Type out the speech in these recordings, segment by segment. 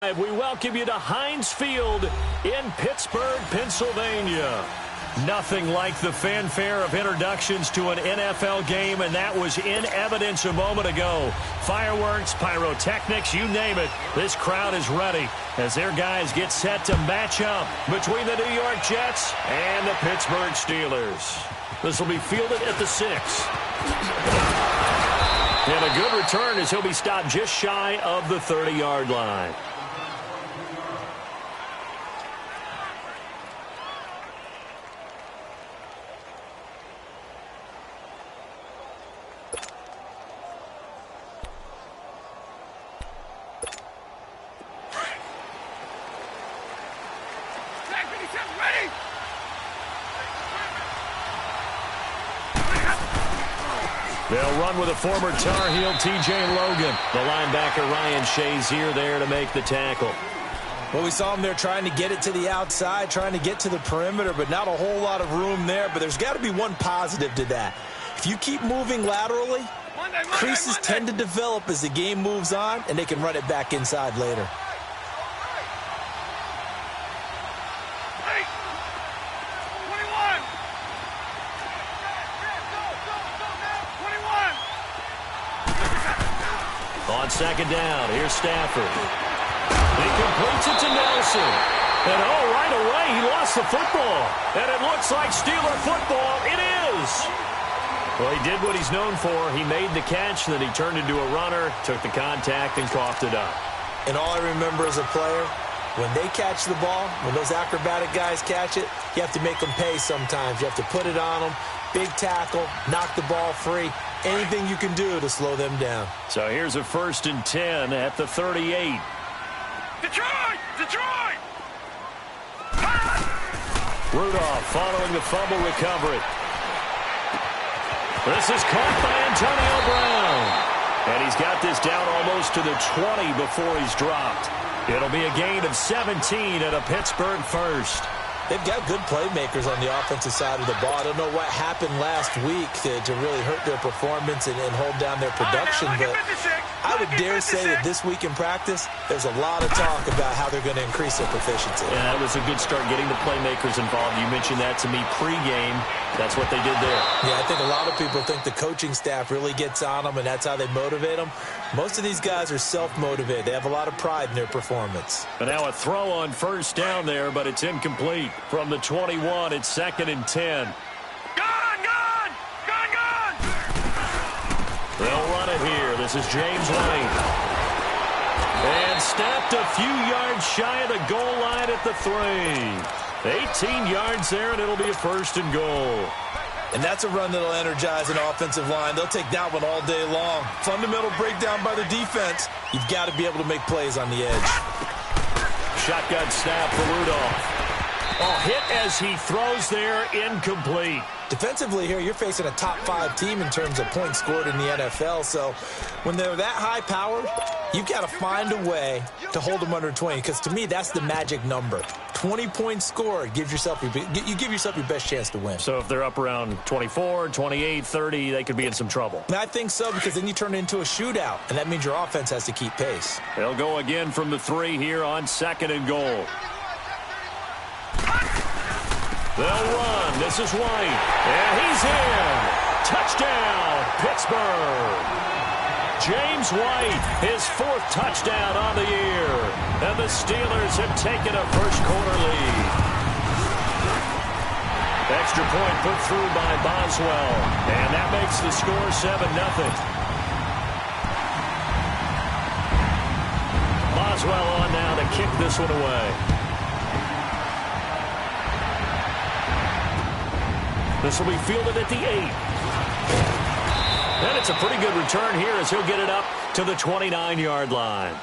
We welcome you to Heinz Field in Pittsburgh, Pennsylvania. Nothing like the fanfare of introductions to an NFL game, and that was in evidence a moment ago. Fireworks, pyrotechnics, you name it. This crowd is ready as their guys get set to match up between the New York Jets and the Pittsburgh Steelers. This will be fielded at the 6. And a good return as he'll be stopped just shy of the 30-yard line. They'll run with a former Tar Heel, T.J. Logan. The linebacker, Ryan Shazier, there to make the tackle. Well, we saw him there trying to get it to the outside, trying to get to the perimeter, but not a whole lot of room there. But there's got to be one positive to that. If you keep moving laterally, creases tend to develop as the game moves on, and they can run it back inside later. On second down, here's Stafford. He completes it to Nelson. And right away, he lost the football. And it looks like Steeler football. It is. Well, he did what he's known for. He made the catch, then he turned into a runner, took the contact, and coughed it up. And all I remember as a player, when they catch the ball, when those acrobatic guys catch it, you have to make them pay sometimes. You have to put it on them. Big tackle, knock the ball free. Anything you can do to slow them down. So here's a 1st and 10 at the 38. Detroit! Detroit! Rudolph following the fumble recovery. This is caught by Antonio Brown. And he's got this down almost to the 20 before he's dropped. It'll be a gain of 17 and a Pittsburgh first. They've got good playmakers on the offensive side of the ball. I don't know what happened last week to really hurt their performance and hold down their production, but I would dare say that this week in practice, there's a lot of talk about how they're going to increase their proficiency. Yeah, that was a good start getting the playmakers involved. You mentioned that to me pregame. That's what they did there. Yeah, I think a lot of people think the coaching staff really gets on them, and that's how they motivate them. Most of these guys are self-motivated. They have a lot of pride in their performance. And now a throw on 1st down there, but it's incomplete. From the 21, it's 2nd and 10. Gone! They'll run it here. This is James White. And snapped a few yards shy of the goal line at the 3. 18 yards there, and it'll be a 1st and goal. And that's a run that'll energize an offensive line. They'll take that one all day long. Fundamental breakdown by the defense. You've got to be able to make plays on the edge. Shotgun snap for Rudolph. Hit as he throws there, incomplete. Defensively here, you're facing a top 5 team in terms of points scored in the NFL. So when they're that high powered, you've got to find a way to hold them under 20. Because to me, that's the magic number. 20 points scored, you give yourself your best chance to win. So if they're up around 24, 28, 30, they could be in some trouble. And I think so, because then you turn it into a shootout, and that means your offense has to keep pace. They'll go again from the 3 here on 2nd and goal. They'll run. This is White. And he's in. Touchdown, Pittsburgh. James White, his 4th touchdown on the year. And the Steelers have taken a first-quarter lead. Extra point put through by Boswell. And that makes the score 7-0. Boswell on now to kick this one away. This will be fielded at the 8. And it's a pretty good return here as he'll get it up to the 29-yard line.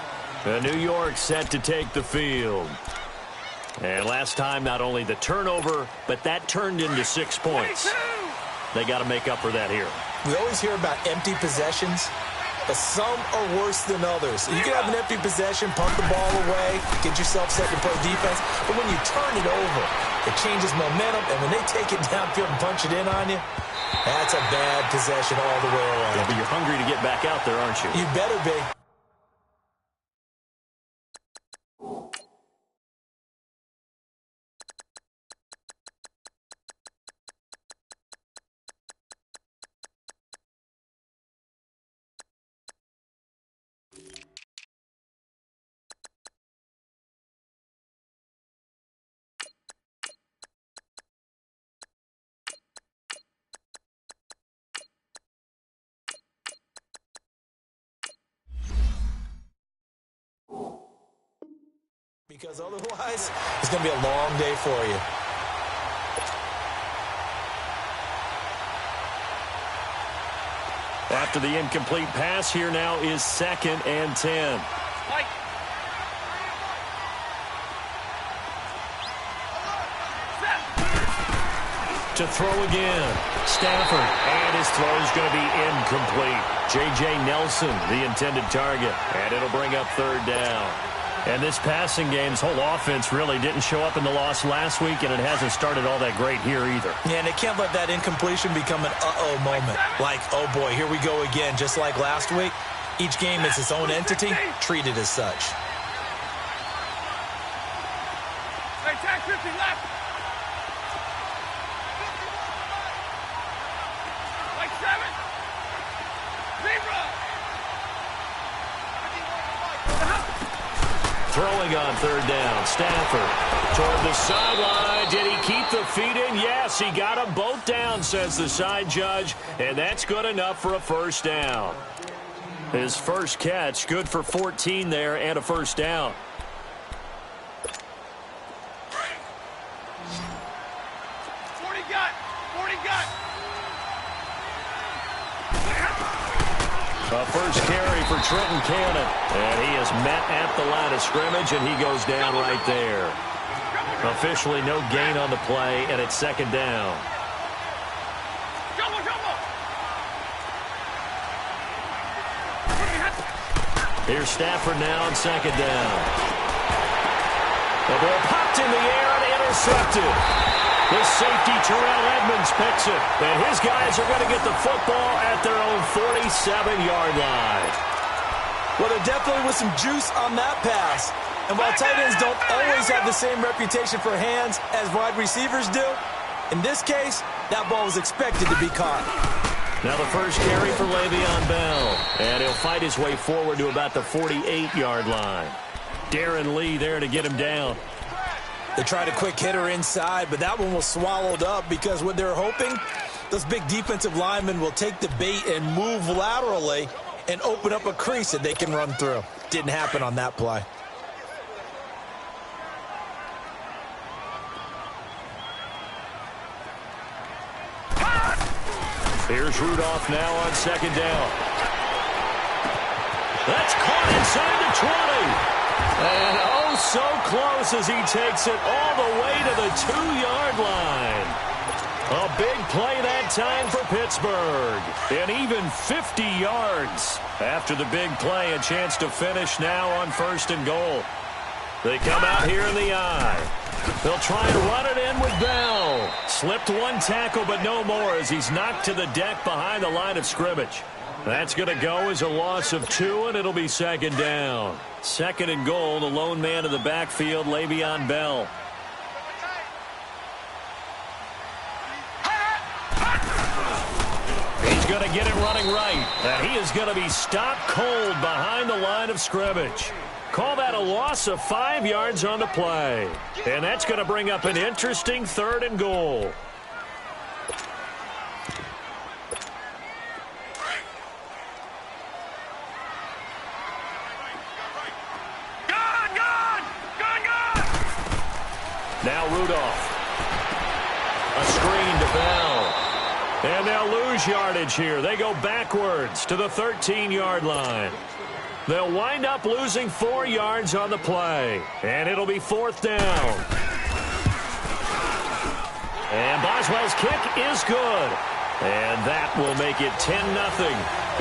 And New York set to take the field. And last time, not only the turnover, but that turned into 6 points. They got to make up for that here. We always hear about empty possessions, but some are worse than others. You can have an empty possession, punt the ball away, get yourself set to play defense, but when you turn it over, it changes momentum, and when they take it downfield and punch it in on you, that's a bad possession all the way around. Yeah, but you're hungry to get back out there, aren't you? You better be. Because otherwise, it's going to be a long day for you. After the incomplete pass, here now is 2nd and 10. To throw again. Stafford. And his throw is going to be incomplete. J.J. Nelson, the intended target. And it'll bring up 3rd down. And this passing game's whole offense really didn't show up in the loss last week, and it hasn't started all that great here either. Yeah, and they can't let that incompletion become an uh-oh moment. Like, oh boy, here we go again, just like last week. Each game is its own entity, treated as such. Hey, tag 50 left. Like 7. Zebra. Throwing on 3rd down. Stafford toward the sideline. Did he keep the feet in? Yes, he got them both down, says the side judge. And that's good enough for a 1st down. His first catch, good for 14 there and a 1st down. A first carry for Trenton Cannon. And he is met at the line of scrimmage, and he goes down right there. Officially no gain on the play, and it's 2nd down. Here's Stafford now on 2nd down. The ball popped in the air and intercepted. The safety, Terrell Edmonds, picks it. And his guys are going to get the football at their own 47-yard line. Well, there definitely was some juice on that pass. And while tight ends don't always have the same reputation for hands as wide receivers do, in this case, that ball was expected to be caught. Now the first carry for Le'Veon Bell. And he'll fight his way forward to about the 48-yard line. Darren Lee there to get him down. They tried a quick hitter inside, but that one was swallowed up because what they're hoping, those big defensive linemen will take the bait and move laterally and open up a crease that they can run through. Didn't happen on that play. Here's Rudolph now on 2nd down. That's caught inside the 20. And oh, so close as he takes it all the way to the 2-yard line. A big play that time for Pittsburgh. And even 50 yards. After the big play, a chance to finish now on 1st and goal. They come out here in the eye. They'll try and run it in with Bell. Slipped one tackle, but no more as he's knocked to the deck behind the line of scrimmage. That's going to go as a loss of 2, and it'll be 2nd down. 2nd and goal, the lone man in the backfield, Le'Veon Bell. He's going to get it running right. And he is going to be stopped cold behind the line of scrimmage. Call that a loss of 5 yards on the play. And that's going to bring up an interesting 3rd and goal. Now Rudolph. A screen to Bell. And they'll lose yardage here. They go backwards to the 13-yard line. They'll wind up losing 4 yards on the play. And it'll be 4th down. And Boswell's kick is good. And that will make it 10-0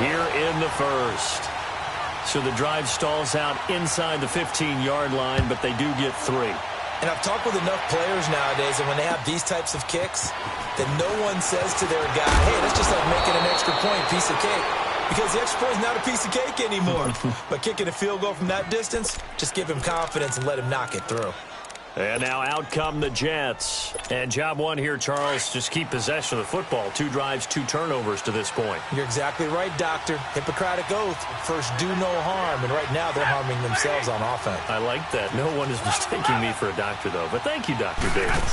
here in the 1st. So the drive stalls out inside the 15-yard line, but they do get 3. And I've talked with enough players nowadays, and when they have these types of kicks, that no one says to their guy, hey, that's just like making an extra point, piece of cake. Because the extra point is not a piece of cake anymore. But kicking a field goal from that distance, just give him confidence and let him knock it through. And now out come the Jets. And job one here, Charles, just keep possession of the football. 2 drives, 2 turnovers to this point. You're exactly right, Doctor. Hippocratic oath. First, do no harm. And right now, they're harming themselves on offense. I like that. No one is mistaking me for a doctor, though. But thank you, Dr. Davis.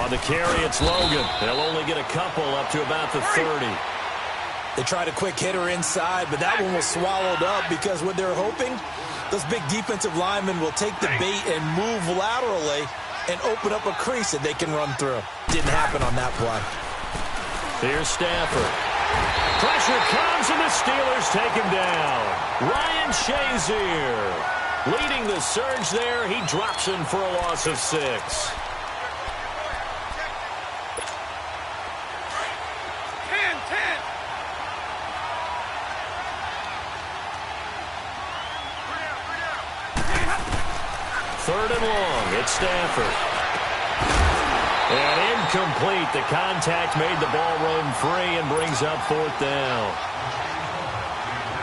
On the carry, it's Logan. They'll only get a couple up to about the 30. They tried a quick hitter inside, but that one was swallowed up because what they're hoping, Those big defensive linemen will take the bait and move laterally and open up a crease that they can run through. Didn't happen on that play. Here's Stafford. Pressure comes, and the Steelers take him down. Ryan Shazier leading the surge there. He drops him for a loss of 6. 3rd and long. It's Stafford. And incomplete. The contact made the ball run free and brings up 4th down.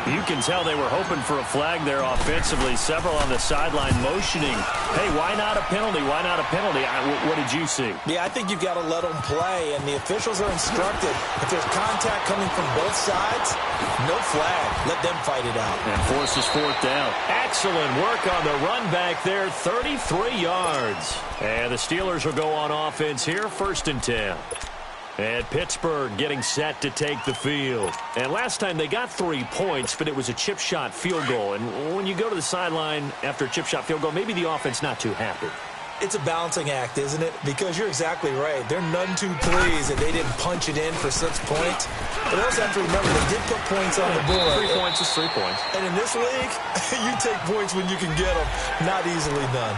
You can tell they were hoping for a flag there offensively. Several on the sideline motioning. Hey, why not a penalty? Why not a penalty? What did you see? Yeah, I think you've got to let them play, and the officials are instructed. If there's contact coming from both sides, no flag. Let them fight it out. And forces 4th down. Excellent work on the run back there, 33 yards. And the Steelers will go on offense here, 1st and 10. And Pittsburgh getting set to take the field. And last time they got 3 points, but it was a chip shot field goal. And when you go to the sideline after a chip shot field goal, maybe the offense not too happy. It's a balancing act, isn't it? Because you're exactly right. They're none too pleased that they didn't punch it in for 6 points. But they also have to remember they did put points on the board. 3 points is 3 points. And in this league, you take points when you can get them. Not easily done.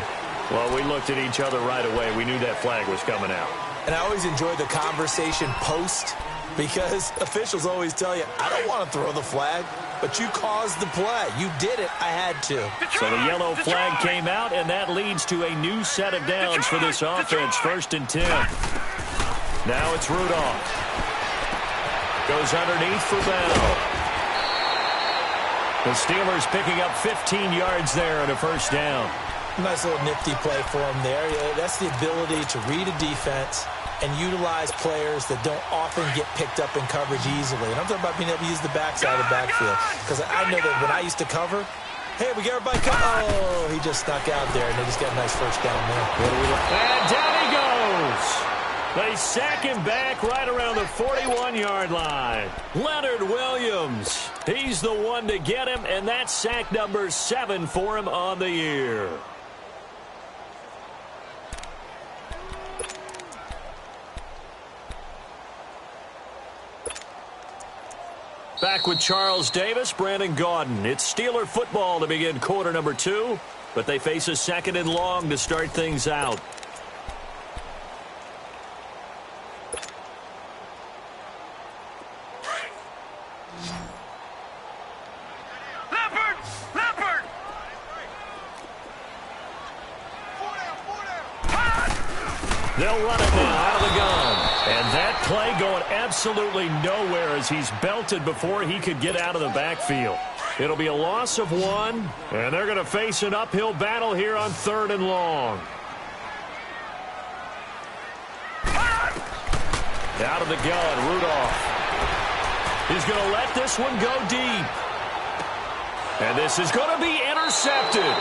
Well, we looked at each other right away. We knew that flag was coming out. And I always enjoy the conversation post because officials always tell you, I don't want to throw the flag, but you caused the play. You did it. I had to. So the yellow flag came out, and that leads to a new set of downs for this offense. 1st and 10. Now it's Rudolph. Goes underneath for Bell. The Steelers picking up 15 yards there and a 1st down. Nice little nifty play for him there. That's the ability to read a defense and utilize players that don't often get picked up in coverage easily. And I'm talking about being able to use the backside of the backfield. Because I know that when I used to cover, hey, we get everybody cover. Oh, he just snuck out there, and they just got a nice 1st down there. And down he goes. They sack him back right around the 41-yard line. Leonard Williams, he's the one to get him, and that's sack number 7 for him on the year. Back with Charles Davis, Brandon Gaudin. It's Steeler football to begin quarter number 2, but they face a 2nd and long to start things out. Leopard! They'll run it now out of the gun. And that play going absolutely nowhere as he's belted before he could get out of the backfield. It'll be a loss of 1, and they're going to face an uphill battle here on 3rd and long. Out of the gun, Rudolph. He's going to let this one go deep. And this is going to be intercepted.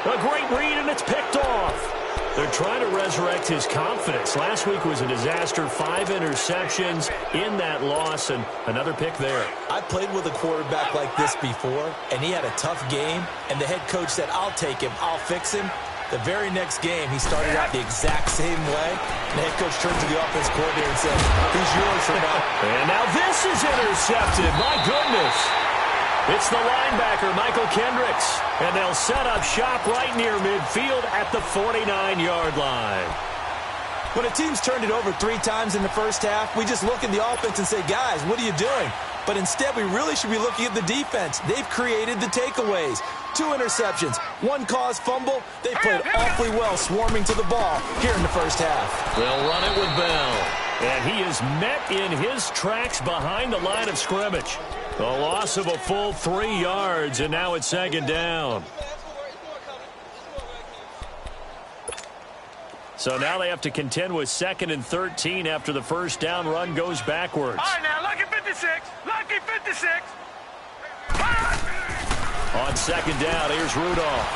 A great read, and it's picked off. They're trying to resurrect his confidence. Last week was a disaster. 5 interceptions in that loss, and another pick there. I played with a quarterback like this before, and he had a tough game, and the head coach said, I'll take him, I'll fix him. The very next game, he started out the exact same way. And the head coach turned to the offense coordinator and said, he's yours for now. And now this is intercepted. My goodness. It's the linebacker, Michael Kendricks. And they'll set up shop right near midfield at the 49-yard line. When a team's turned it over 3 times in the first half, we just look at the offense and say, guys, what are you doing? But instead, we really should be looking at the defense. They've created the takeaways. 2 interceptions, 1 caused fumble. They played awfully well swarming to the ball here in the first half. They'll run it with Bell. And he is met in his tracks behind the line of scrimmage. A loss of a full 3 yards, and now it's 2nd down. So now they have to contend with 2nd and 13 after the 1st down run goes backwards. All right, now, lucky 56. Lucky 56. On 2nd down, here's Rudolph.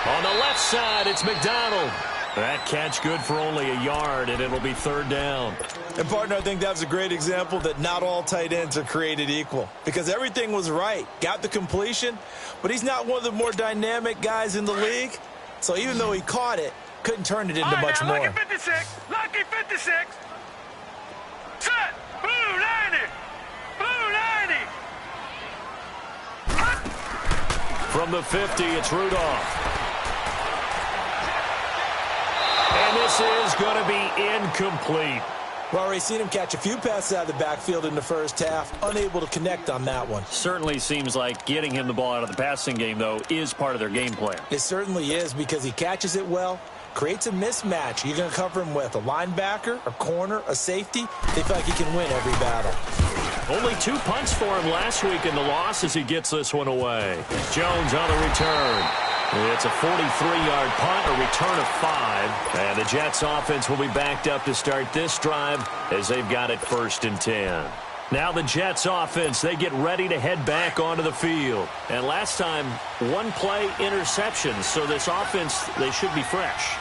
On the left side, it's McDonald. That catch good for only a yard, and it'll be third down. And, partner, I think that was a great example that not all tight ends are created equal because everything was right. Got the completion, but he's not one of the more dynamic guys in the league. So even though he caught it, couldn't turn it into much more. Lucky 56. Lucky 56. Set. Blue 90. Blue 90. From the 50, it's Rudolph. And this is going to be incomplete. We've already seen him catch a few passes out of the backfield in the first half, unable to connect on that one. Certainly seems like getting him the ball out of the passing game, though, is part of their game plan. It certainly is because he catches it well, creates a mismatch. You're going to cover him with a linebacker, a corner, a safety. They feel like he can win every battle. Only 2 punts for him last week in the loss as he gets this one away. Jones on the return. It's a 43-yard punt, a return of 5. And the Jets offense will be backed up to start this drive as they've got it 1st and 10. Now the Jets offense, they get ready to head back onto the field. And last time, 1-play interception. So this offense, they should be fresh.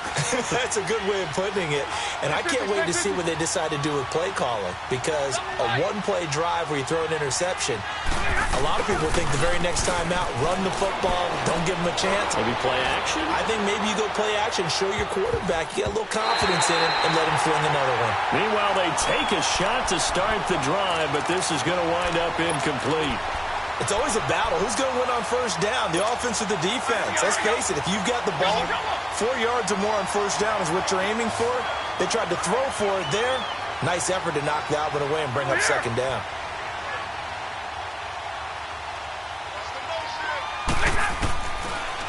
That's a good way of putting it. And I can't wait to see what they decide to do with play calling. Because a 1-play drive where you throw an interception, a lot of people think the very next time out, run the football, don't give them a chance. Maybe play action? I think maybe you go play action, show your quarterback, you get a little confidence in him, and let him fling another one. Meanwhile, they take a shot to start the drive, but this is going to wind up incomplete. It's always a battle. Who's going to win on first down, the offense or the defense? Let's face it, if you've got the ball, 4 yards or more on first down is what you're aiming for. They tried to throw for it there. Nice effort to knock that one away and bring up second down.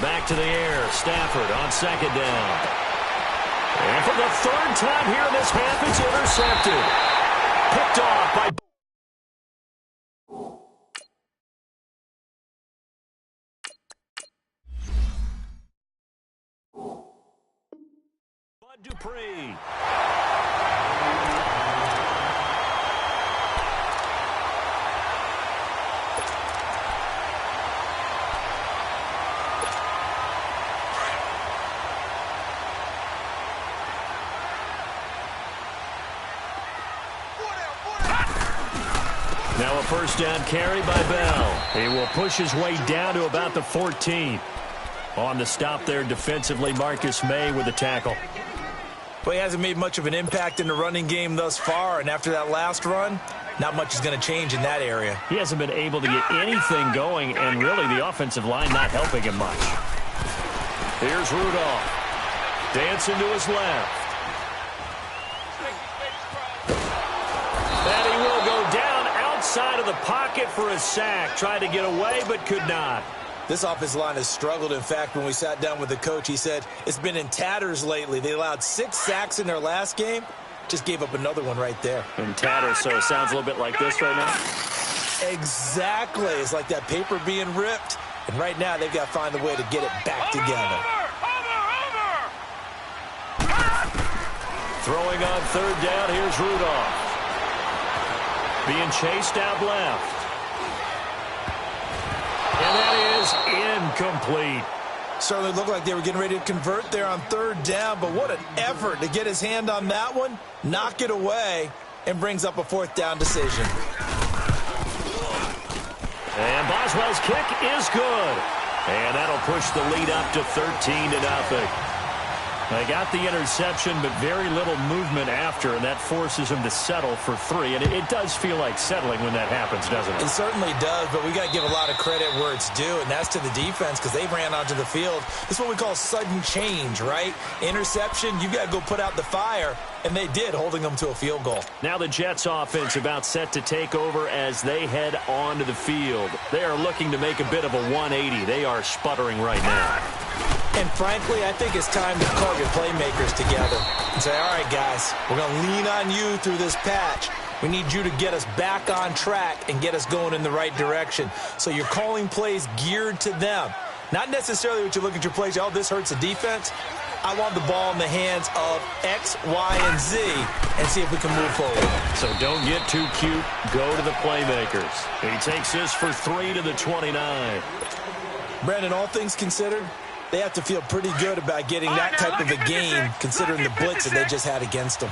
Back to the air. Stafford on second down. And for the 3rd time here in this half, it's intercepted. Picked off by... Bud Dupree. Now a first down carry by Bell. He will push his way down to about the 14. On the stop there defensively, Marcus May with the tackle. Well, he hasn't made much of an impact in the running game thus far, and after that last run, not much is going to change in that area. He hasn't been able to get anything going, and really the offensive line not helping him much. Here's Rudolph. Dancing to his left. And he will go down outside of the pocket for a sack. Tried to get away, but could not. This offensive line has struggled. In fact, when we sat down with the coach, he said it's been in tatters lately. They allowed 6 sacks in their last game. Just gave up another one right there. In tatters, so it sounds a little bit like this right now. Exactly. It's like that paper being ripped. And right now, they've got to find a way to get it back together. Throwing on third down, here's Rudolph. Being chased out left. And that is incomplete. Certainly looked like they were getting ready to convert there on third down, but what an effort to get his hand on that one, knock it away, and brings up a 4th down decision. And Boswell's kick is good. And that'll push the lead up to 13-0. They got the interception, but very little movement after, and that forces him to settle for 3. And it does feel like settling when that happens, doesn't it? It certainly does, but we got to give a lot of credit where it's due, and that's to the defense because they ran onto the field. This is what we call sudden change, right? Interception, you got to go put out the fire, and they did, holding them to a field goal. Now the Jets offense about set to take over as they head onto the field. They are looking to make a bit of a 180. They are sputtering right now. And frankly, I think it's time to call your playmakers together and say, all right, guys, we're going to lean on you through this patch. We need you to get us back on track and get us going in the right direction. So you're calling plays geared to them. Not necessarily what you look at your plays, oh, this hurts the defense. I want the ball in the hands of X, Y, and Z and see if we can move forward. So don't get too cute. Go to the playmakers. He takes this for 3 to the 29. Brandon, all things considered, They have to feel pretty good about getting that type of a game, considering the blitz that they just had against them.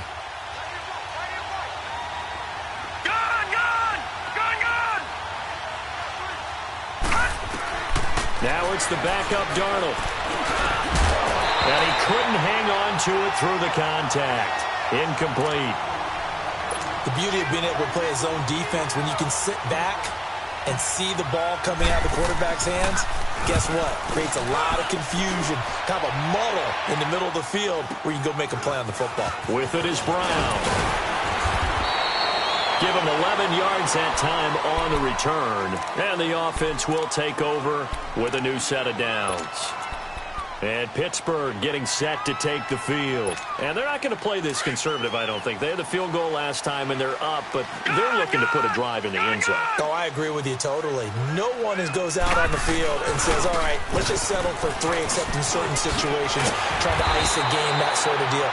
Now it's the backup Darnold. And he couldn't hang on to it through the contact. Incomplete. The beauty of being able to play a zone defense, when you can sit back and see the ball coming out of the quarterback's hands, guess what? Creates a lot of confusion, kind of a muddle in the middle of the field where you can go make a play on the football. With it is Brown. Give him 11 yards that time on the return. And the offense will take over with a new set of downs. And Pittsburgh getting set to take the field. And they're not going to play this conservative, I don't think. They had the field goal last time, and they're up, but they're looking to put a drive in the end zone. Oh, I agree with you totally. No one goes out on the field and says, all right, let's just settle for 3, except in certain situations, trying to ice a game, that sort of deal.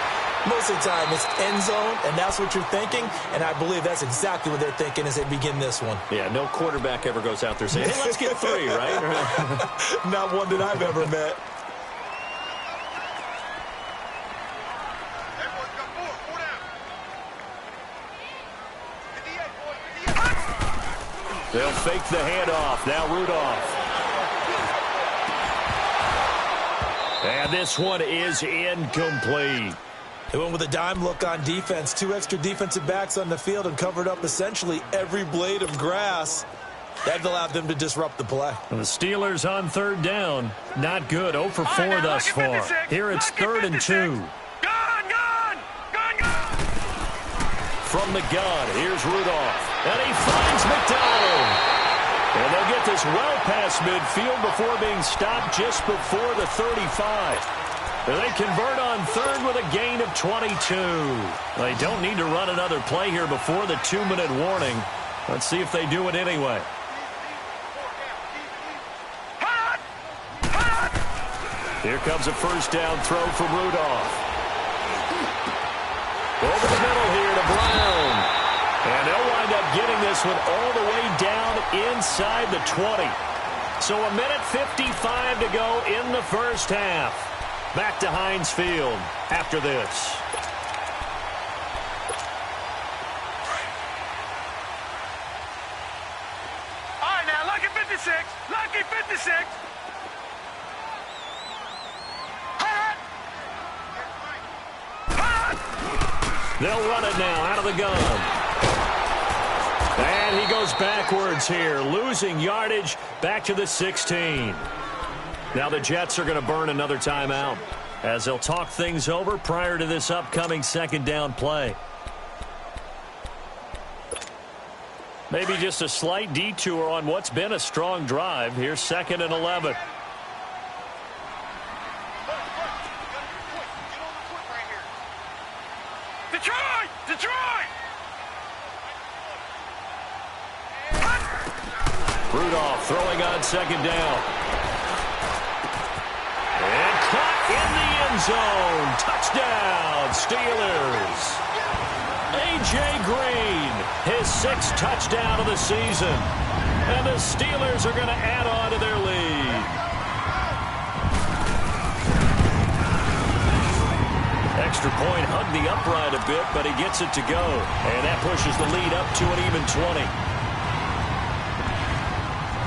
Most of the time, it's end zone, and that's what you're thinking, and I believe that's exactly what they're thinking as they begin this one. Yeah, no quarterback ever goes out there saying, hey, let's get 3, right? Not one that I've ever met. They'll fake the handoff. Now Rudolph. And this one is incomplete. They went with a dime look on defense. 2 extra defensive backs on the field and covered up essentially every blade of grass. That allowed them to disrupt the play. The Steelers on 3rd down. Not good. 0 for 4 thus far. Here it's 3rd and 2. From the gun, here's Rudolph. And he finds McDonald. And they'll get this well past midfield before being stopped just before the 35. And they convert on 3rd with a gain of 22. They don't need to run another play here before the 2-minute warning. Let's see if they do it anyway. Here comes a first down throw from Rudolph. Over the middle here to Brown. And they'll wind up getting this one all the way down inside the 20. So 1:55 to go in the first half. Back to Heinz Field after this. All right, now, lucky 56. Lucky 56. They'll run it now out of the gun. And he goes backwards here, losing yardage back to the 16. Now the Jets are going to burn another timeout as they'll talk things over prior to this upcoming 2nd down play. Maybe just a slight detour on what's been a strong drive. Here's 2nd and 11. Detroit! Rudolph throwing on 2nd down. And caught in the end zone. Touchdown, Steelers. A.J. Green, his 6th touchdown of the season. And the Steelers are going to add on to their lead. Extra point hugged the upright a bit, but he gets it to go. And that pushes the lead up to an even 20.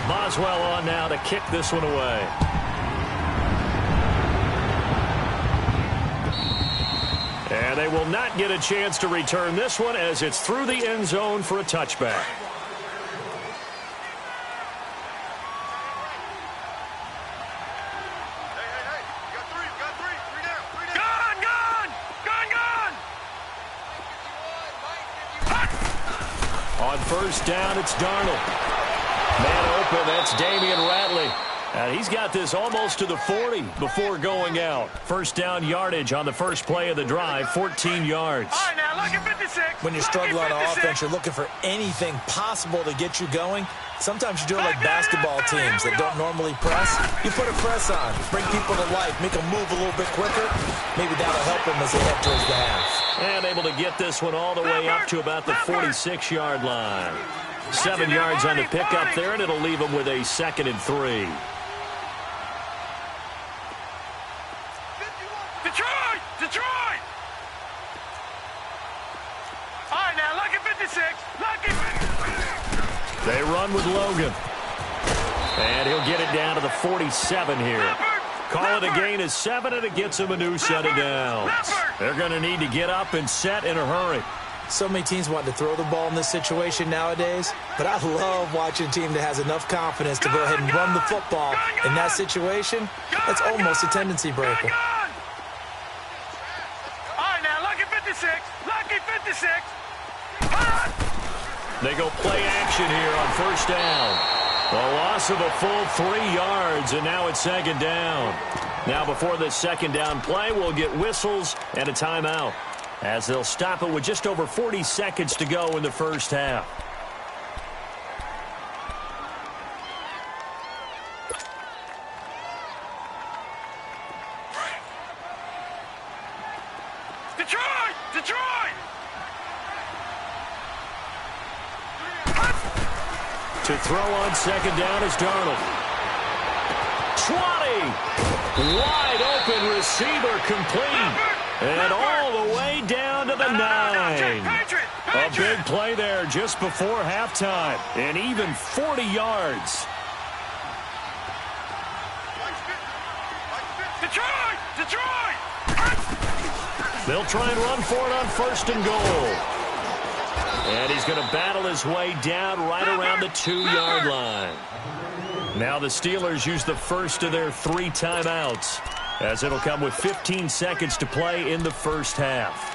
Boswell on now to kick this one away. And they will not get a chance to return this one as it's through the end zone for a touchback. On first down, it's Darnold. Man open, that's Damian Ratley. And he's got this almost to the 40 before going out. First down yardage on the first play of the drive, 14 yards. All right, now, lucky 56. When you're struggling on offense, you're looking for anything possible to get you going. Sometimes you do it like basketball teams that don't normally press. You put a press on, bring people to life, make them move a little bit quicker. Maybe that'll help them as they head towards the half. And able to get this one all the way up to about the 46-yard line. 7 yards on the pickup there, and it'll leave them with a 2nd and 3. Detroit! Detroit! All right, now, lucky 56. Lucky 56. They run with Logan. And he'll get it down to the 47 here. Call it a gain of 7, and it gets him a new set of downs. They're going to need to get up and set in a hurry. So many teams want to throw the ball in this situation nowadays, but I love watching a team that has enough confidence to go ahead and run the football. In that situation, that's almost a tendency breaker. All right, now, lucky 56. Lucky 56. They go play action here on first down. A loss of a full 3 yards, and now it's second down. Now before this second down play, we'll get whistles and a timeout, as they'll stop it with just over 40 seconds to go in the first half. Detroit! Detroit! To throw on second down is Darnold. 20! Wide open receiver complete. And all the way down to the 9. A big play there just before halftime. And even 40 yards. Detroit! Detroit! They'll try and run for it on first and goal. And he's going to battle his way down right around the 2-yard line. Now the Steelers use the first of their 3 timeouts, as it'll come with 15 seconds to play in the first half.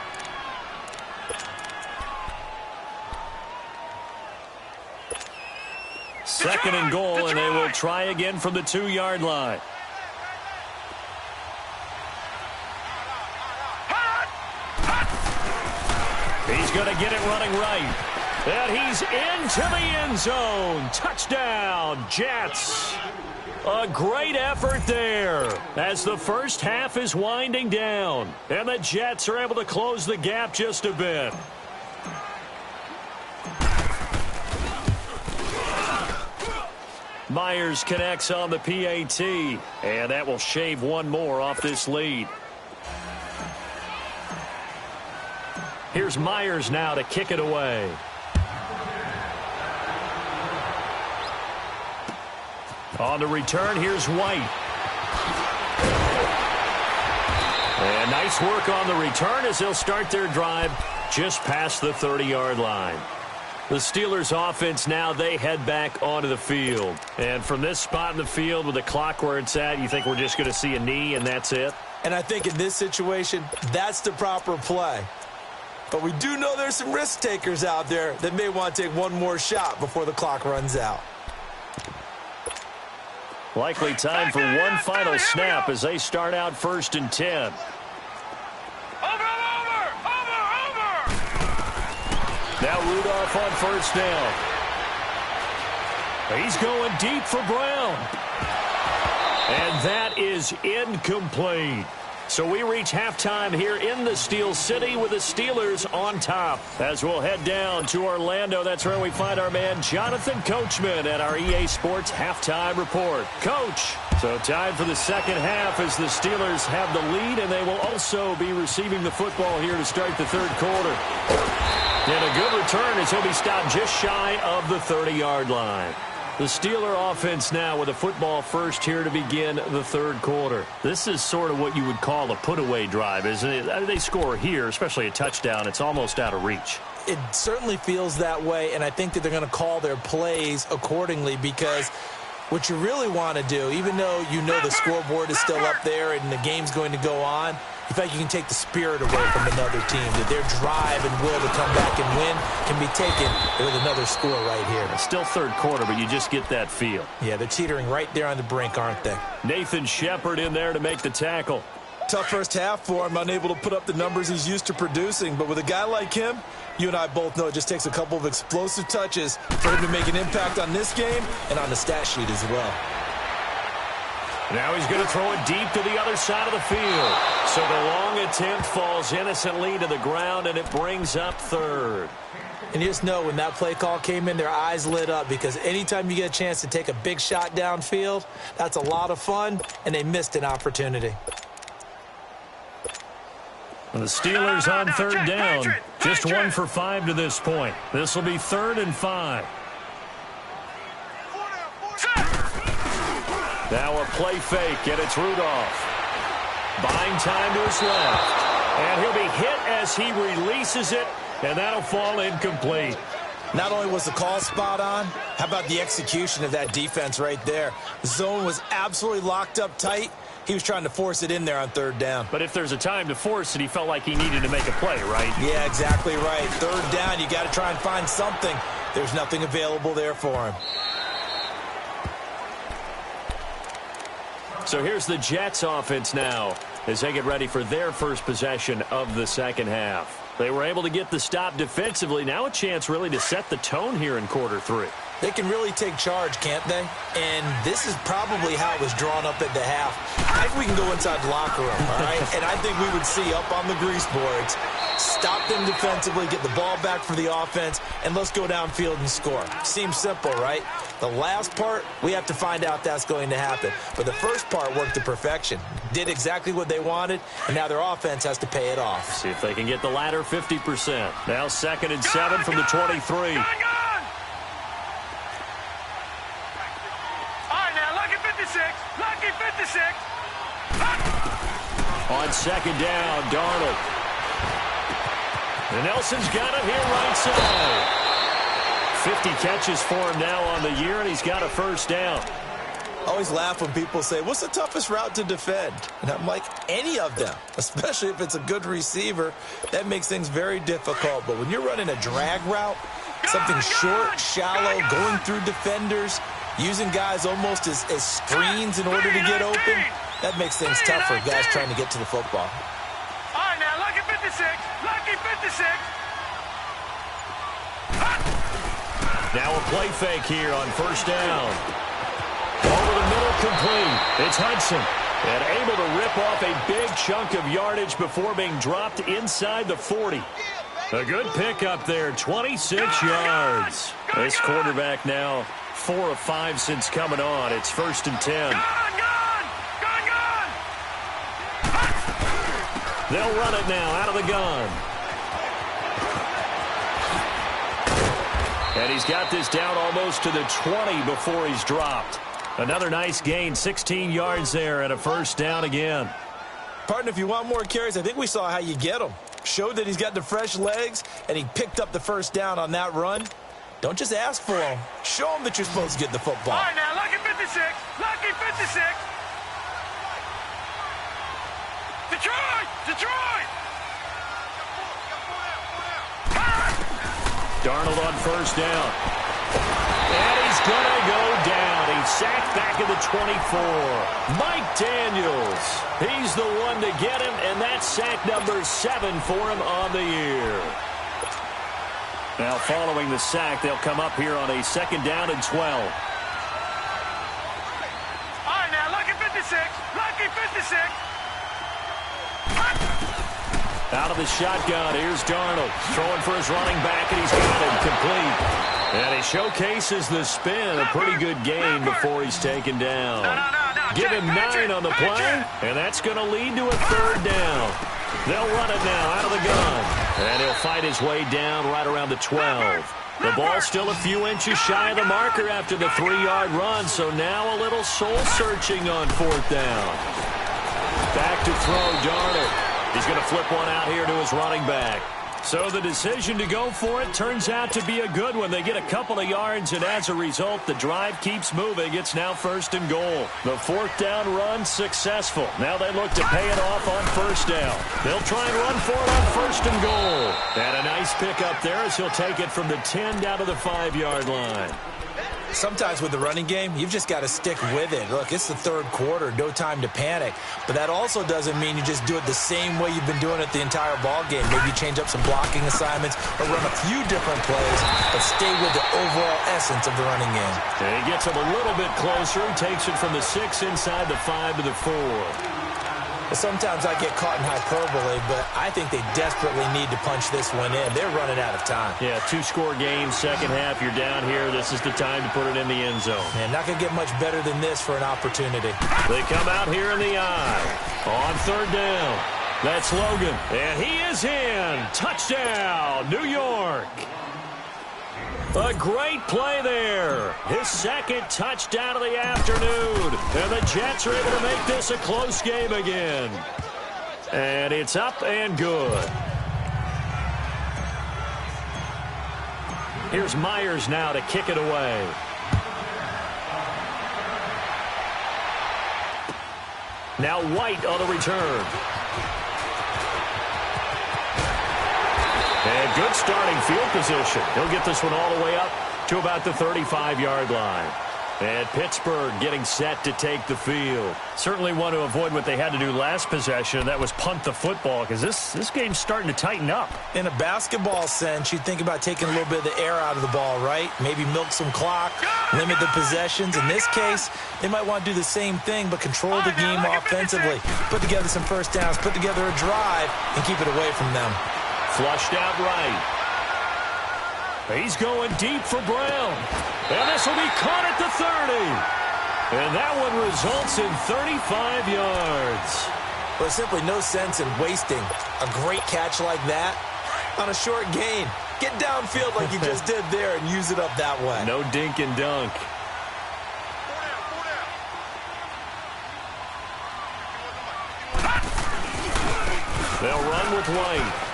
Second and goal, and they will try again from the 2-yard line. He's going to get it running right. And he's into the end zone. Touchdown, Jets. A great effort there as the first half is winding down. And the Jets are able to close the gap just a bit. Myers connects on the PAT. And that will shave one more off this lead. Here's Myers now to kick it away. On the return, here's White. And nice work on the return as they'll start their drive just past the 30-yard line. The Steelers offense now, they head back onto the field. And from this spot in the field with the clock where it's at, you think we're just going to see a knee and that's it? And I think in this situation, that's the proper play. But we do know there's some risk takers out there that may want to take one more shot before the clock runs out. Likely time for one final snap as they start out first and 10. Over! Now Rudolph on first down. He's going deep for Brown. And that is incomplete. So we reach halftime here in the Steel City with the Steelers on top. As we'll head down to Orlando, that's where we find our man Jonathan Coachman at our EA Sports Halftime Report. Coach, so time for the second half as the Steelers have the lead, and they will also be receiving the football here to start the third quarter. And a good return as he'll be stopped just shy of the 30-yard line. The Steeler offense now with a football first here to begin the third quarter. This is sort of what you would call a put-away drive, isn't it? They score here, especially a touchdown. It's almost out of reach. It certainly feels that way, and I think that they're going to call their plays accordingly because what you really want to do, even though you know the scoreboard is still up there and the game's going to go on, in fact, you can take the spirit away from another team, that their drive and will to come back and win can be taken with another score right here. It's still third quarter, but you just get that feel. Yeah, they're teetering right there on the brink, aren't they? Nathan Shepard in there to make the tackle. Tough first half for him, unable to put up the numbers he's used to producing. But with a guy like him, you and I both know it just takes a couple of explosive touches for him to make an impact on this game and on the stat sheet as well. Now he's going to throw it deep to the other side of the field. So the long attempt falls innocently to the ground, and it brings up third. And you just know when that play call came in, their eyes lit up because anytime you get a chance to take a big shot downfield, that's a lot of fun, and they missed an opportunity. The Steelers on third down. Just 1 for 5 to this point. This will be 3rd and 5. Now a play fake, and it's Rudolph. Buying time to his left. And he'll be hit as he releases it, and that'll fall incomplete. Not only was the call spot on, how about the execution of that defense right there? The zone was absolutely locked up tight. He was trying to force it in there on 3rd down. But if there's a time to force it, he felt like he needed to make a play, right? Yeah, exactly right. 3rd down, you got to try and find something. There's nothing available there for him. So here's the Jets offense now as they get ready for their first possession of the second half. They were able to get the stop defensively. Now a chance really to set the tone here in quarter 3. They can really take charge, can't they? And this is probably how it was drawn up at the half. I think we can go inside the locker room, all right? And I think we would see up on the grease boards, stop them defensively, get the ball back for the offense, and let's go downfield and score. Seems simple, right? The last part, we have to find out if that's going to happen. But the first part worked to perfection. Did exactly what they wanted, and now their offense has to pay it off. See if they can get the latter 50%. Now 2nd and 7 from the 23. Lucky 56. On 2nd down, Darnold. And Nelson's got it here right side. 50 catches for him now on the year, and he's got a 1st down. Always laugh when people say, what's the toughest route to defend? And I'm like, any of them, especially if it's a good receiver. That makes things very difficult. But when you're running a drag route, something short, shallow, going through defenders, using guys almost as screens in order to get open, that makes things tough for guys trying to get to the football. All right, now, lucky 56. Lucky 56. Now a play fake here on 1st down. Over the middle, complete. It's Hudson. And able to rip off a big chunk of yardage before being dropped inside the 40. A good pickup there, 26 yards. This quarterback now 4 of 5 since coming on. It's 1st and 10. Gone. They'll run it now out of the gun. And he's got this down almost to the 20 before he's dropped. Another nice gain, 16 yards there and a 1st down again. Partner, if you want more carries, I think we saw how you get him. Showed that he's got the fresh legs, and he picked up the 1st down on that run. Don't just ask for him. Show him that you're supposed to get the football. All right, now, lucky 56. Lucky 56. Detroit! Darnold on 1st down. And he's going to go down. He's sacked back at the 24. Mike Daniels. He's the one to get him, and that's sack number 7 for him on the year. Now following the sack, they'll come up here on a 2nd down and 12. All right, now, lucky 56. Lucky 56. Out of the shotgun, here's Darnold. Throwing for his running back, and he's got him complete. And he showcases the spin. A pretty good gain before he's taken down. Give him 9 on the play, and that's going to lead to a 3rd down. They'll run it now out of the gun. And he'll fight his way down right around the 12. The ball still a few inches shy of the marker after the 3-yard run, so now a little soul-searching on 4th down. Back to throw, Darnold. He's going to flip one out here to his running back. So the decision to go for it turns out to be a good one. They get a couple of yards, and as a result, the drive keeps moving. It's now 1st and goal. The 4th down run successful. Now they look to pay it off on 1st down. They'll try and run for it on 1st and goal. And a nice pickup there as he'll take it from the 10 down to the 5-yard line. Sometimes with the running game, you've just got to stick with it. Look, it's the 3rd quarter, no time to panic. But that also doesn't mean you just do it the same way you've been doing it the entire ball game. Maybe change up some blocking assignments or run a few different plays, but stay with the overall essence of the running game. And he gets him a little bit closer. He takes it from the 6 inside the 5 to the 4. Sometimes I get caught in hyperbole, but I think they desperately need to punch this one in. They're running out of time. Yeah, 2-score game, second half. You're down here. This is the time to put it in the end zone. Man, not going to get much better than this for an opportunity. They come out here in the eye on 3rd down. That's Logan. And he is in. Touchdown, New York. A great play there. His second touchdown of the afternoon. And the Jets are able to make this a close game again. And it's up and good. Here's Myers now to kick it away. Now White on the return. And good starting field position. He'll get this one all the way up to about the 35-yard line. And Pittsburgh getting set to take the field. Certainly want to avoid what they had to do last possession. That was punt the football, because this game's starting to tighten up. In a basketball sense, you'd think about taking a little bit of the air out of the ball, right? Maybe milk some clock, limit the possessions. In this case, they might want to do the same thing, but control the game offensively. Put together some first downs, put together a drive, and keep it away from them. Flushed out right. He's going deep for Brown. And this will be caught at the 30. And that one results in 35 yards. There's simply no sense in wasting a great catch like that on a short gain. Get downfield like you just did there and use it up that way. No dink and dunk. They'll run with White.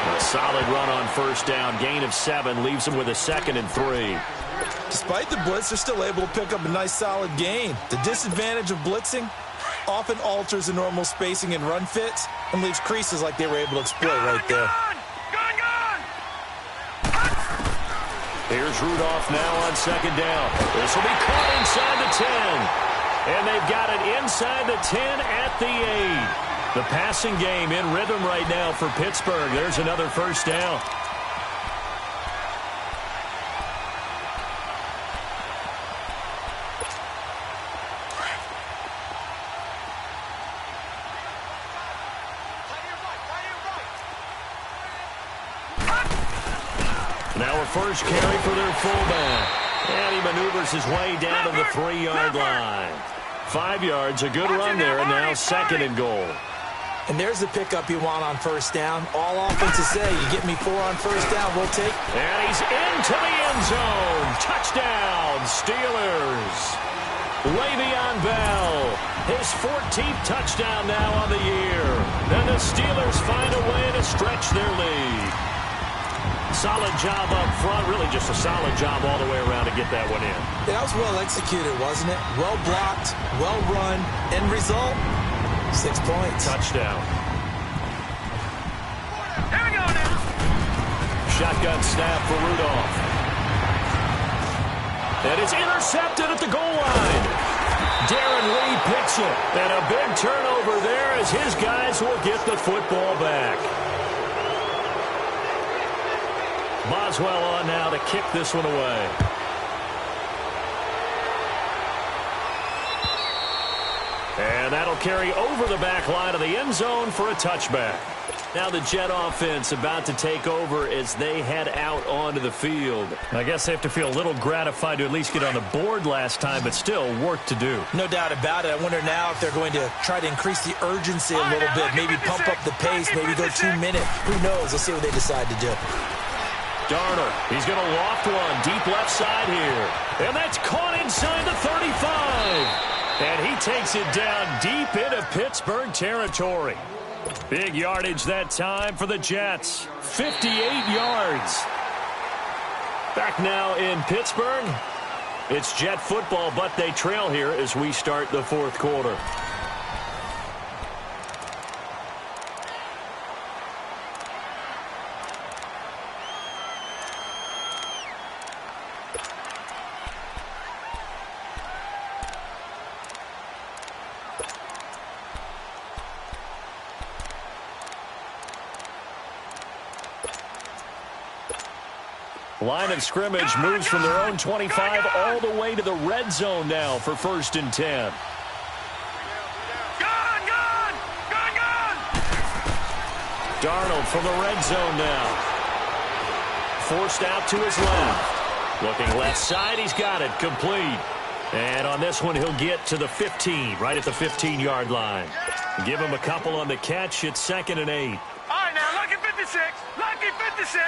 A solid run on first down. Gain of 7 leaves them with a 2nd and 3. Despite the blitz, they're still able to pick up a nice solid gain. The disadvantage of blitzing often alters the normal spacing and run fits and leaves creases like they were able to exploit right there. Here's Rudolph now on 2nd down. This will be caught inside the 10. And they've got it inside the 10 at the 8. The passing game in rhythm right now for Pittsburgh. There's another first down. Now a first carry for their fullback. And he maneuvers his way down to the 3-yard line. 5 yards, a good run there, and now 2nd and goal. And there's the pickup you want on first down. All offenses say, you get me 4 on first down, we'll take. And he's into the end zone. Touchdown, Steelers. Le'Veon Bell, his 14th touchdown now on the year. And the Steelers find a way to stretch their lead. Solid job up front, really just a solid job all the way around to get that one in. Yeah, that was well executed, wasn't it? Well blocked, well run. End result, 6 points. Touchdown. Here we go now. Shotgun snap for Rudolph. And it's intercepted at the goal line. Darren Lee picks it. And a big turnover there as his guys will get the football back. Boswell on now to kick this one away. And that'll carry over the back line of the end zone for a touchback. Now the Jet offense about to take over as they head out onto the field. I guess they have to feel a little gratified to at least get on the board last time, but still work to do. No doubt about it. I wonder now if they're going to try to increase the urgency a little bit, maybe pump up the pace, maybe go 2 minute. Who knows? We'll see what they decide to do. Darnold, he's going to loft one deep left side here. And that's caught inside the 35. And he takes it down deep into Pittsburgh territory. Big yardage that time for the Jets. 58 yards. Back now in Pittsburgh. It's Jet football, but they trail here as we start the 4th quarter. Line of scrimmage moves from their own 25 all the way to the red zone now for 1st and 10. Darnold from the red zone now. Forced out to his left. Looking left side, he's got it complete. And on this one, he'll get to the 15, right at the 15-yard line. Give him a couple on the catch. It's 2nd and 8. All right, now, lucky 56. Lucky 56.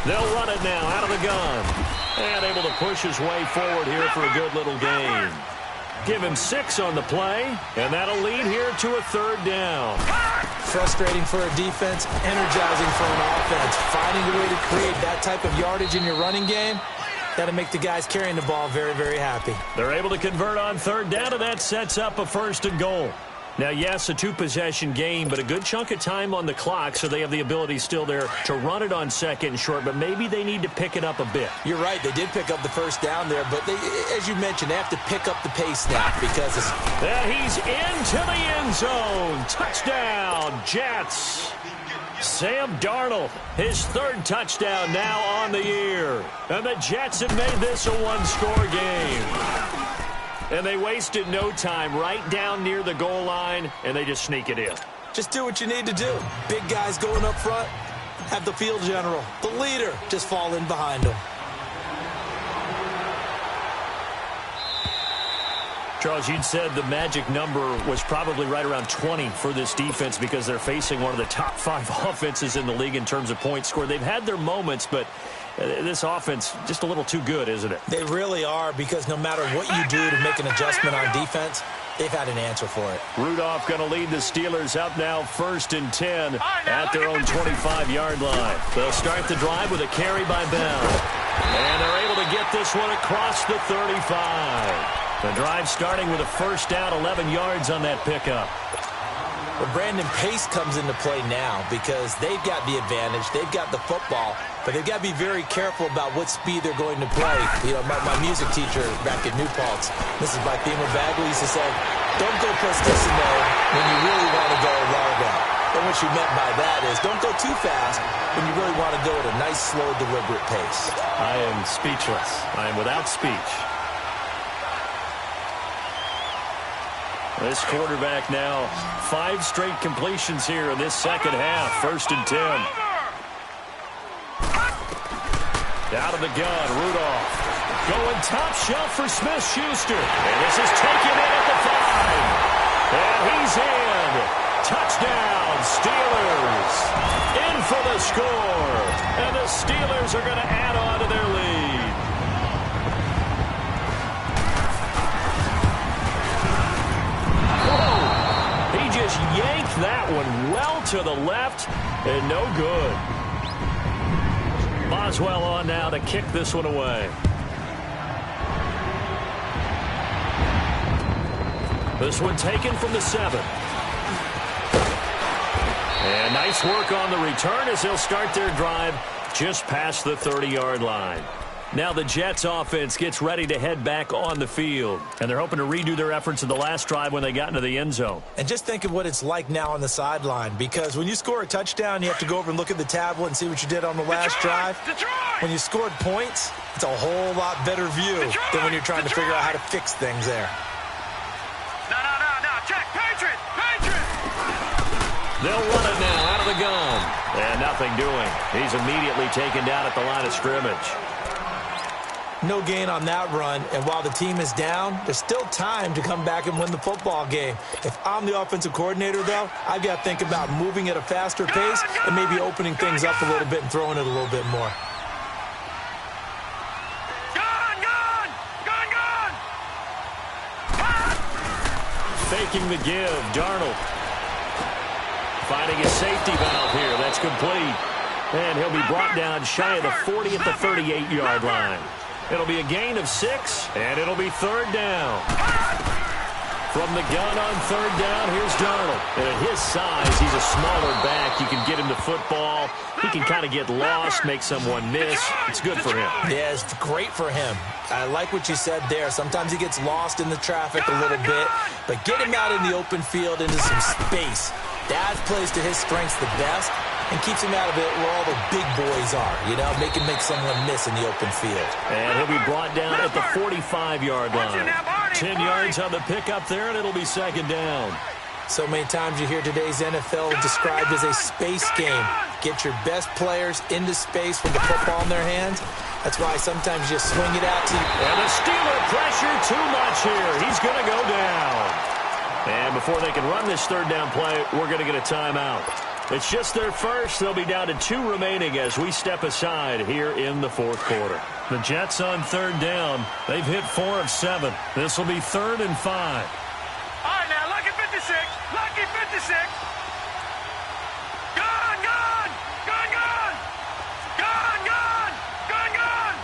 They'll run it now out of the gun. And able to push his way forward here for a good little gain. Give him 6 on the play, and that'll lead here to a 3rd down. Frustrating for a defense, energizing for an offense. Finding a way to create that type of yardage in your running game, that'll make the guys carrying the ball very, very happy. They're able to convert on 3rd down, and that sets up a 1st and goal. Now, yes, a 2-possession game, but a good chunk of time on the clock, so they have the ability still there to run it on 2nd and short, but maybe they need to pick it up a bit. You're right. They did pick up the 1st down there, but they, as you mentioned, they have to pick up the pace now because it's... And he's into the end zone. Touchdown, Jets. Sam Darnold, his 3rd touchdown now on the year. And the Jets have made this a one-score game. And they wasted no time right down near the goal line, and they just sneak it in. Just do what you need to do. Big guys going up front, have the field general, the leader, just fall in behind them. Charles, you'd said the magic number was probably right around 20 for this defense because they're facing one of the top 5 offenses in the league in terms of points scored. They've had their moments, but this offense just a little too good, isn't it? They really are, because no matter what you do to make an adjustment on defense, they've had an answer for it. Rudolph going to lead the Steelers up now 1st and 10 at their own 25-yard line. They'll start the drive with a carry by Bell. And they're able to get this one across the 35. The drive starting with a 1st down, 11 yards on that pickup. Well, Brandon, pace comes into play now because they've got the advantage. They've got the football, but they've got to be very careful about what speed they're going to play. You know, my music teacher back at New Paltz, Mrs. Blackbeamer Bagley, used to say, don't go prestissimo when you really want to go largo. And what she meant by that is don't go too fast when you really want to go at a nice, slow, deliberate pace. I am speechless. I am without speech. This quarterback now, 5 straight completions here in this second half. 1st and 10. Out of the gun, Rudolph. Going top shelf for Smith-Schuster. And this is taken in at the 5. And he's in. Touchdown, Steelers. In for the score. And the Steelers are going to add on to their lead. Yanked that one well to the left, and no good. Boswell on now to kick this one away. This one taken from the 7. And nice work on the return as they'll start their drive just past the 30-yard line. Now the Jets offense gets ready to head back on the field. And they're hoping to redo their efforts in the last drive when they got into the end zone. And just think of what it's like now on the sideline. Because when you score a touchdown, you have to go over and look at the tablet and see what you did on the last drive. When you scored points, it's a whole lot better view than when you're trying to figure out how to fix things there. No. Check. Patriot. They'll run it now out of the gun. And nothing doing. He's immediately taken down at the line of scrimmage. No gain on that run, and while the team is down, there's still time to come back and win the football game. If I'm the offensive coordinator, though, I've got to think about moving at a faster pace and maybe opening things up a little bit and throwing it a little bit more. Faking the give, Darnold. Finding a safety valve here. That's complete. And he'll be brought down shy of the 40 at the 38-yard line. It'll be a gain of 6, and it'll be 3rd down. From the gun on 3rd down, here's Darnold. And at his size, he's a smaller back. You can get him the football. He can kind of get lost, make someone miss. It's good for him. Yeah, it's great for him. I like what you said there. Sometimes he gets lost in the traffic a little bit, but get him out in the open field into some space. That plays to his strengths the best and keeps him out of it where all the big boys are, you know, make someone miss in the open field. And he'll be brought down at the 45-yard line. 10 yards on the pickup there, and it'll be 2nd down. So many times you hear today's NFL described as a space game. Get your best players into space with the football in their hands. That's why sometimes you swing it out to you. And the Steeler pressure too much here. He's going to go down. And before they can run this third down play, we're going to get a timeout. It's just their first. They'll be down to 2 remaining as we step aside here in the fourth quarter. The Jets on third down. They've hit 4 of 7. This will be 3rd and 5. All right, now, lucky 56. Lucky 56. Gone, gone. Gone, gone. Gone, gone. Gone, gone.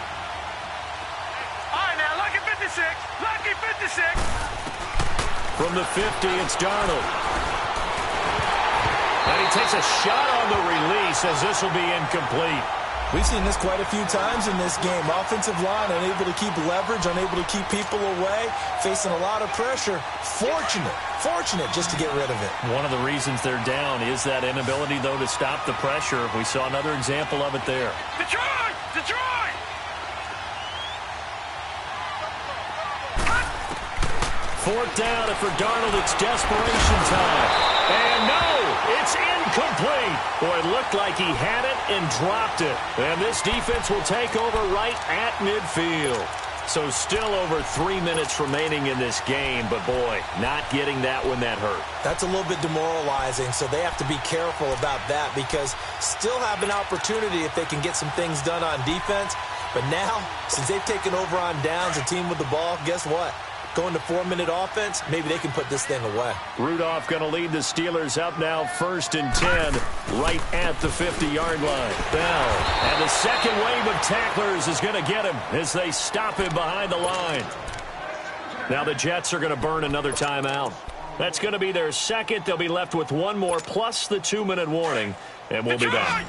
All right, now, lucky 56. Lucky 56. From the 50, it's Darnold. And he takes a shot on the release as this will be incomplete. We've seen this quite a few times in this game. Offensive line unable to keep leverage, unable to keep people away, facing a lot of pressure. Fortunate just to get rid of it. One of the reasons they're down is that inability, though, to stop the pressure. We saw another example of it there. Detroit! Detroit! Fourth down, and for Darnold, it's desperation time. And no, it's incomplete. Boy, it looked like he had it and dropped it. And this defense will take over right at midfield. So still over 3 minutes remaining in this game, but boy, not getting that when that hurt. That's a little bit demoralizing, so they have to be careful about that because still have an opportunity if they can get some things done on defense. But now, since they've taken over on downs, a team with the ball, guess what? Going to 4-minute offense, maybe they can put this thing away. Rudolph going to lead the Steelers up now 1st and 10, right at the 50-yard line. Bell, and the second wave of tacklers is going to get him as they stop him behind the line. Now the Jets are going to burn another timeout. That's going to be their second. They'll be left with one more plus the 2-minute warning, and we'll be back.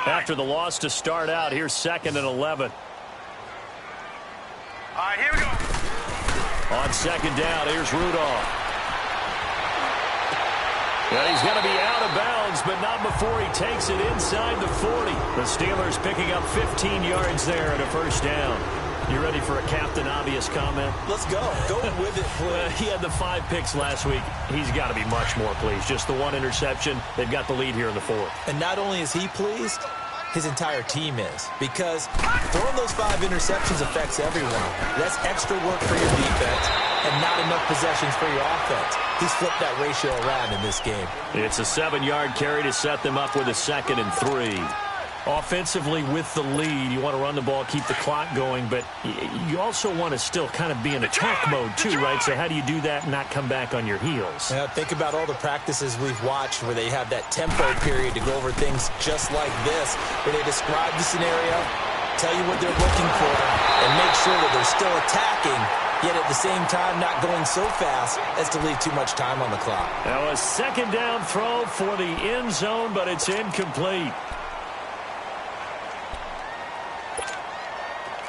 After the loss to start out, here's 2nd and 11. All right, here we go. On 2nd down, here's Rudolph. And he's going to be out of bounds, but not before he takes it inside the 40. The Steelers picking up 15 yards there and a 1st down. You ready for a Captain Obvious comment? Let's go. Go with it, please. He had the 5 picks last week. He's got to be much more pleased. Just the 1 interception. They've got the lead here in the 4th. And not only is he pleased, his entire team is. Because throwing those 5 interceptions affects everyone. That's extra work for your defense and not enough possessions for your offense. He's flipped that ratio around in this game. It's a 7-yard carry to set them up with a 2nd and 3. Offensively with the lead, you want to run the ball, keep the clock going, but you also want to still kind of be in attack mode too, right? So how do you do that and not come back on your heels? Yeah, think about all the practices we've watched where they have that tempo period to go over things just like this, where they describe the scenario, tell you what they're looking for, and make sure that they're still attacking, yet at the same time not going so fast as to leave too much time on the clock. Now a 2nd down throw for the end zone, but it's incomplete.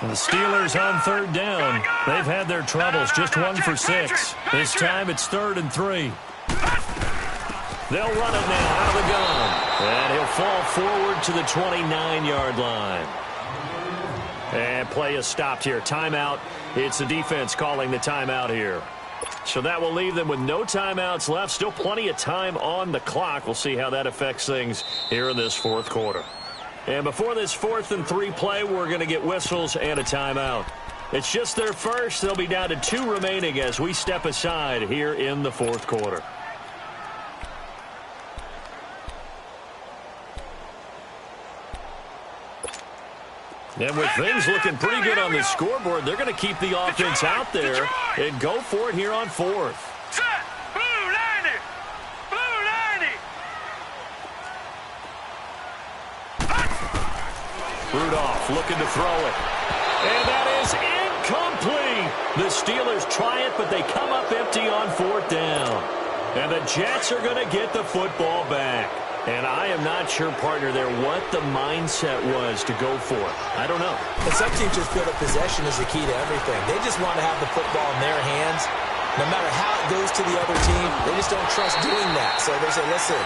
The Steelers on 3rd down. They've had their troubles, just 1 for 6. This time it's 3rd and 3. They'll run it now out of the gun. And he'll fall forward to the 29-yard line. And play is stopped here. Timeout. It's the defense calling the timeout here. So that will leave them with no timeouts left. Still plenty of time on the clock. We'll see how that affects things here in this 4th quarter. And before this 4th and 3 play, we're going to get whistles and a timeout. It's just their first. They'll be down to 2 remaining as we step aside here in the 4th quarter. And with things looking pretty good on the scoreboard, they're going to keep the offense out there and go for it here on 4th. Set. Blue 90. Blue 90. Rudolph looking to throw it. And that is incomplete. The Steelers try it, but they come up empty on 4th down. And the Jets are going to get the football back. And I am not sure, partner, there what the mindset was to go for it. I don't know. And some teams just feel that possession is the key to everything. They just want to have the football in their hands. No matter how it goes to the other team, they just don't trust doing that. So they say, listen,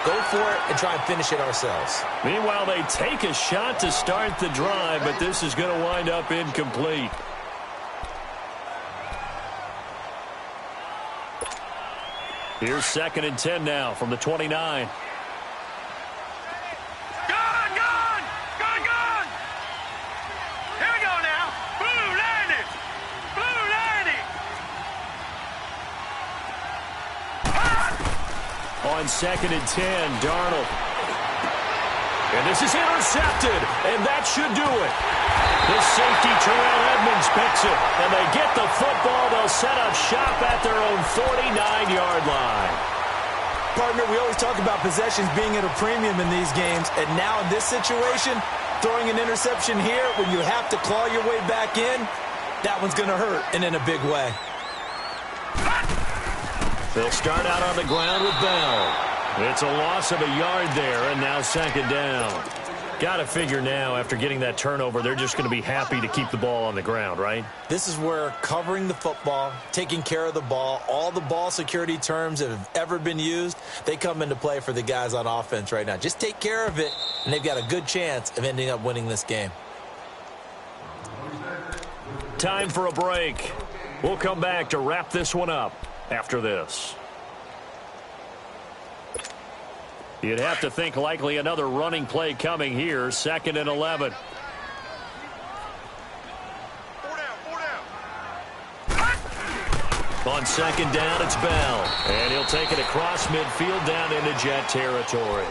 go for it and try and finish it ourselves. Meanwhile, they take a shot to start the drive, but this is going to wind up incomplete. Here's 2nd and 10 now from the 29. On 2nd and 10, Darnold. And this is intercepted, and that should do it. The safety, Terrell Edmonds, picks it, and they get the football. They'll set up shop at their own 49-yard line. Partner, we always talk about possessions being at a premium in these games, and now in this situation, throwing an interception here when you have to claw your way back in, that one's going to hurt, and in a big way. They'll start out on the ground with Bell. It's a loss of a yard there, and now 2nd down. Got to figure now, after getting that turnover, they're just going to be happy to keep the ball on the ground, right? This is where covering the football, taking care of the ball, all the ball security terms that have ever been used, they come into play for the guys on offense right now. Just take care of it, and they've got a good chance of ending up winning this game. Time for a break. We'll come back to wrap this one up after this. You'd have to think likely another running play coming here. 2nd and 11. On 2nd down, it's Bell. And he'll take it across midfield down into Jet territory.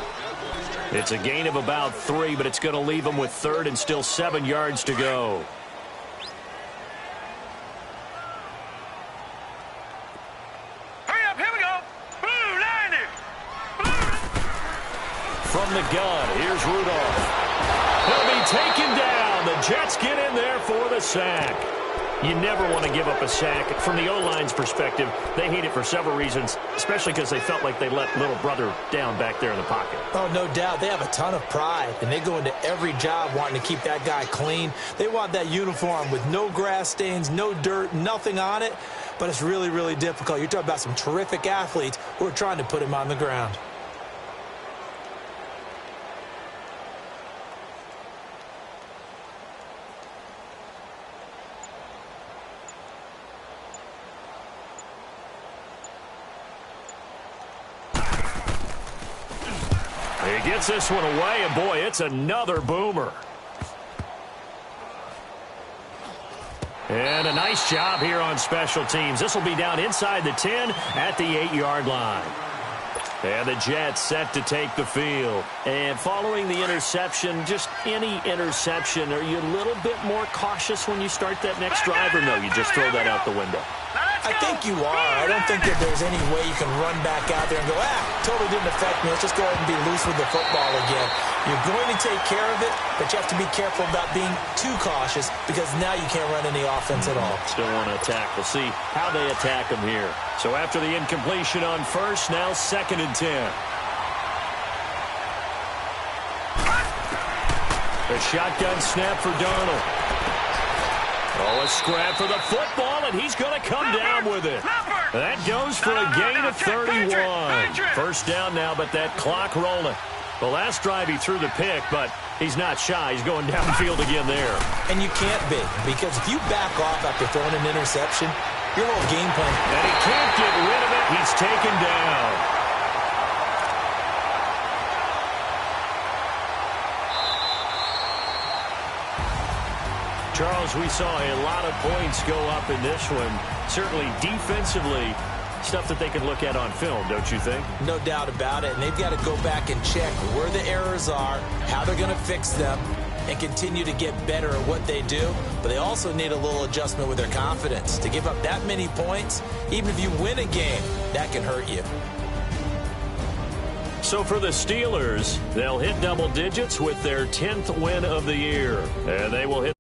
It's a gain of about 3, but it's going to leave him with 3rd and still 7 yards to go. From the gun, here's Rudolph. He'll be taken down. The Jets get in there for the sack. You never want to give up a sack. From the O-line's perspective, they hate it for several reasons, especially because they felt like they let little brother down back there in the pocket. Oh, no doubt. They have a ton of pride, and they go into every job wanting to keep that guy clean. They want that uniform with no grass stains, no dirt, nothing on it, but it's really, really difficult. You're talking about some terrific athletes who are trying to put him on the ground. He gets this one away, and boy, it's another boomer. And a nice job here on special teams. This will be down inside the 10 at the 8-yard line. And the Jets set to take the field. And following the interception, just any interception, are you a little bit more cautious when you start that next drive, or no, you just throw that out the window? I think you are. I don't think that there's any way you can run back out there and go, totally didn't affect me. Let's just go ahead and be loose with the football again. You're going to take care of it, but you have to be careful about being too cautious because now you can't run any offense at all. Still want to attack. We'll see how they attack him here. So after the incompletion on 1st, now 2nd and 10. A shotgun snap for Darnold. Oh, a scrap for the football, and he's going to come down with it. That goes for a gain of 31. 1st down now, but that clock rolling. The last drive he threw the pick, but he's not shy. He's going downfield again there. And you can't be, because if you back off after throwing an interception, your whole game plan. And he can't get rid of it. He's taken down. Charles, we saw a lot of points go up in this one. Certainly defensively, stuff that they can look at on film, don't you think? No doubt about it. And they've got to go back and check where the errors are, how they're going to fix them, and continue to get better at what they do. But they also need a little adjustment with their confidence. To give up that many points, even if you win a game, that can hurt you. So for the Steelers, they'll hit double digits with their 10th win of the year. And they will hit